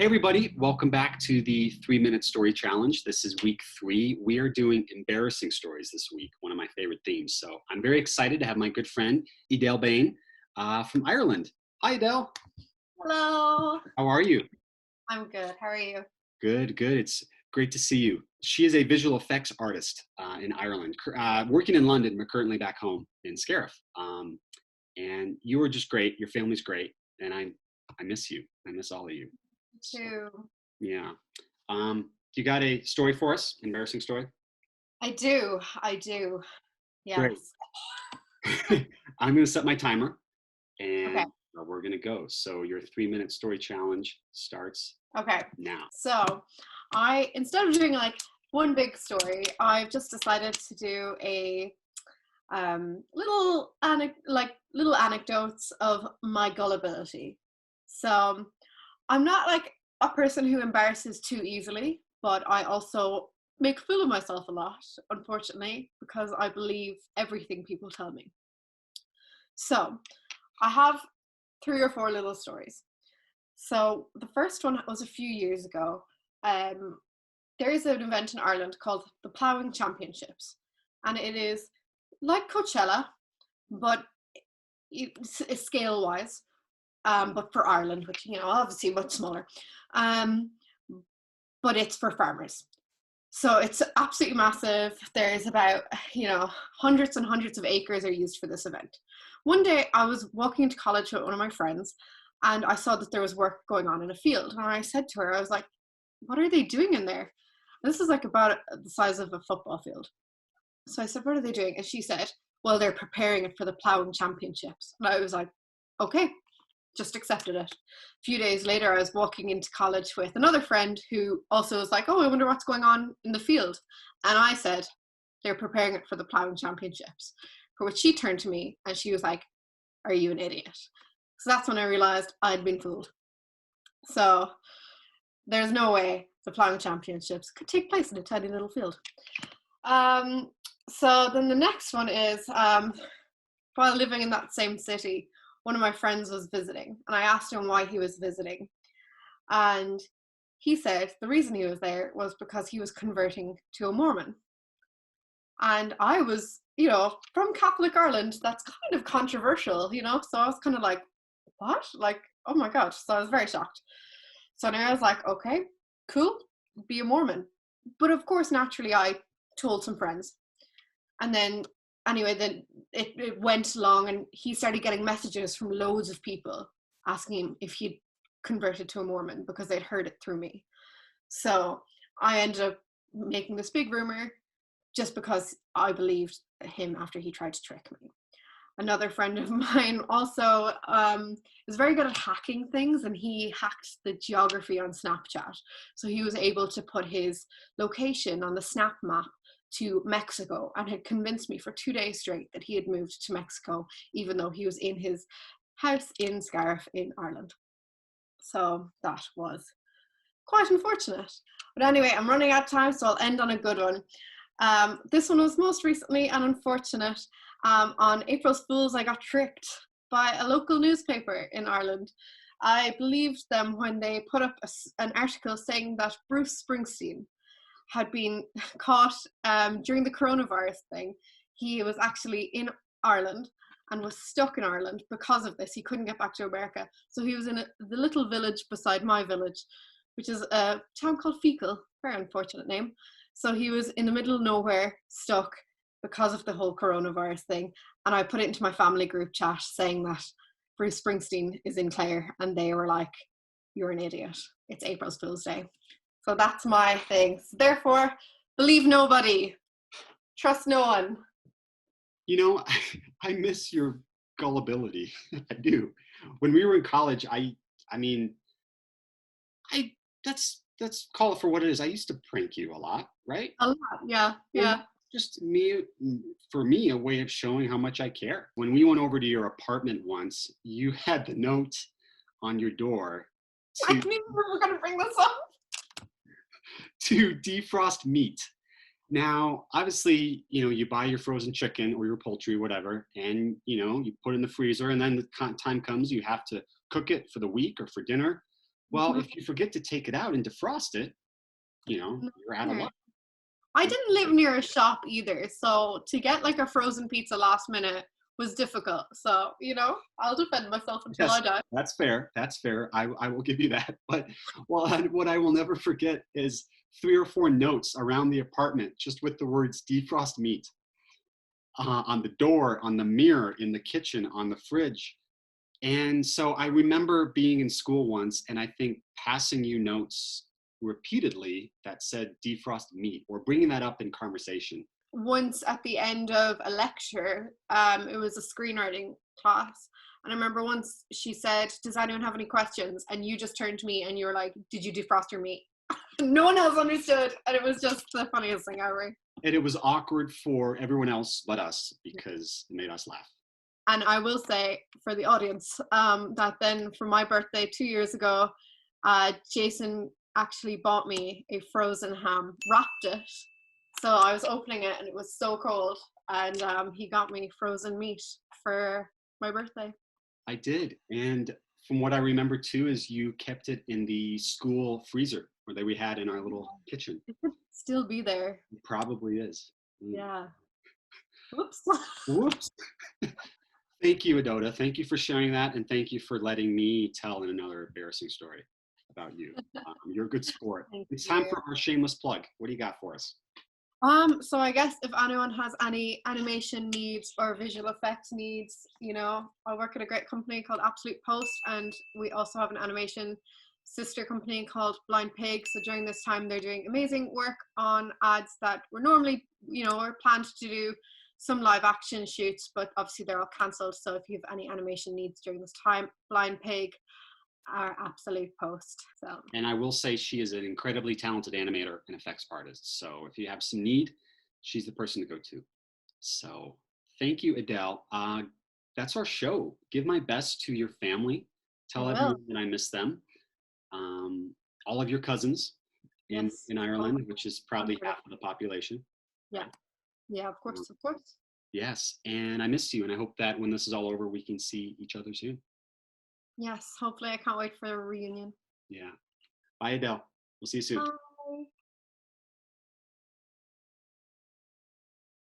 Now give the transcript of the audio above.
Hey everybody, welcome back to the 3-Minute Story Challenge. This is week 3. We are doing embarrassing stories this week, one of my favorite themes. So I'm very excited to have my good friend, Edel Bane from Ireland. Hi Edel. Hello. How are you? I'm good. How are you? Good, good. It's great to see you. She is a visual effects artist in Ireland, working in London, but currently back home in Scariff. And you are just great. Your family's great. And I miss you. I miss all of you. So, Too. yeah. You got a story for us? Embarrassing story? I do. Great. Yes. I'm going to set my timer and Okay. we're going to go. So your 3-minute story challenge starts Okay. now. So instead of doing like one big story, I've just decided to do a little anecdotes of my gullibility. So I'm not like a person who embarrasses too easily, but I also make a fool of myself a lot, unfortunately, because I believe everything people tell me. So I have 3 or 4 little stories. So the first one was a few years ago. There is an event in Ireland called the Ploughing Championships, and it is like Coachella, but scale-wise, but for Ireland, which obviously much smaller. But it's for farmers. So it's absolutely massive. There's about, hundreds and hundreds of acres are used for this event. One day I was walking into college with one of my friends and I saw that there was work going on in a field. And I said to her, I was like, what are they doing in there? This is like about the size of a football field. So I said, what are they doing? And she said, well, they're preparing it for the Ploughing Championships. And I was like, okay, just accepted it. A few days later, I was walking into college with another friend who also was like, oh, I wonder what's going on in the field. And I said, they're preparing it for the Ploughing Championships. For which she turned to me and she was like, are you an idiot? So that's when I realized I'd been fooled. So there's no way the Ploughing Championships could take place in a tiny little field. So then the next one is, while living in that same city, one of my friends was visiting and I asked him why he was visiting. And he said the reason he was there was because he was converting to a Mormon. And I was, from Catholic Ireland, that's kind of controversial, so I was kind of like, what? Like, oh my gosh. So I was very shocked. So now I was like, okay, cool, be a Mormon. But of course, naturally, I told some friends. And then anyway, then it went along and he started getting messages from loads of people asking him if he'd converted to a Mormon because they'd heard it through me. So I ended up making this big rumor just because I believed him after he tried to trick me. Another friend of mine also is very good at hacking things, and he hacked the geography on Snapchat. So he was able to put his location on the Snap map to Mexico and had convinced me for 2 days straight that he had moved to Mexico, even though he was in his house in Scariff in Ireland. So that was quite unfortunate. But anyway, I'm running out of time, so I'll end on a good one. This one was most recently an unfortunate. On April Fool's, I got tricked by a local newspaper in Ireland. I believed them when they put up an article saying that Bruce Springsteen had been caught during the coronavirus thing. He was actually in Ireland and was stuck in Ireland because of this. He couldn't get back to America. So he was in the little village beside my village, which is a town called Fecal, very unfortunate name. So he was in the middle of nowhere, stuck because of the whole coronavirus thing. And I put it into my family group chat saying that Bruce Springsteen is in Clare, and they were like, you're an idiot. It's April Fool's Day. So that's my thing. So therefore, believe nobody. Trust no one. I miss your gullibility. I do. When we were in college, let's call it for what it is. I used to prank you a lot, right? A lot, yeah. Just for me, a way of showing how much I care. When we went over to your apartment once, you had the note on your door I knew we were going to bring this up. To defrost meat. Now, obviously, you buy your frozen chicken or your poultry, whatever, and, you put it in the freezer, and then the time comes, you have to cook it for the week or for dinner. Well, if you forget to take it out and defrost it, you're out of luck. I didn't live near a shop either, so to get like a frozen pizza last minute was difficult. So, I'll defend myself until Yes, I die. that's fair. That's fair. I will give you that. But what I will never forget is 3 or 4 notes around the apartment just with the words defrost meat on the door, on the mirror, in the kitchen, on the fridge. And so I remember being in school once and I think passing you notes repeatedly that said defrost meat or bringing that up in conversation. Once at the end of a lecture, it was a screenwriting class. And I remember once she said, "Does anyone have any questions?" And you just turned to me and you were like, "Did you defrost your meat?" No one else understood. And it was just the funniest thing ever. And it was awkward for everyone else but us because it made us laugh. And I will say for the audience that then for my birthday 2 years ago, Jason actually bought me a frozen ham, wrapped it. So I was opening it and it was so cold. And he got me frozen meat for my birthday. I did. And from what I remember too, is you kept it in the school freezer or that we had in our little kitchen. It could still be there. It probably is. Yeah. Whoops. Whoops. Thank you, Edoda. Thank you for sharing that. And thank you for letting me tell another embarrassing story about you. You're a good sport. Thank It's you. time for our shameless plug. What do you got for us? So I guess if anyone has any animation needs or visual effects needs, I work at a great company called Absolute Post, and we also have an animation sister company called Blind Pig. So during this time, they're doing amazing work on ads that were normally, were planned to do some live action shoots, but obviously they're all cancelled. So if you have any animation needs during this time, Blind Pig, our Absolute Post. So. And I will say she is an incredibly talented animator and effects artist. So if you have some need, she's the person to go to. So thank you, Edel. That's our show. Give my best to your family. Tell everyone that I miss them. All of your cousins in Ireland, which is probably half of the population. Yeah. Yeah, of course, of course. Yes, and I miss you, and I hope that when this is all over, we can see each other soon. Yes, hopefully. I can't wait for a reunion. Yeah. Bye, Edel. We'll see you soon.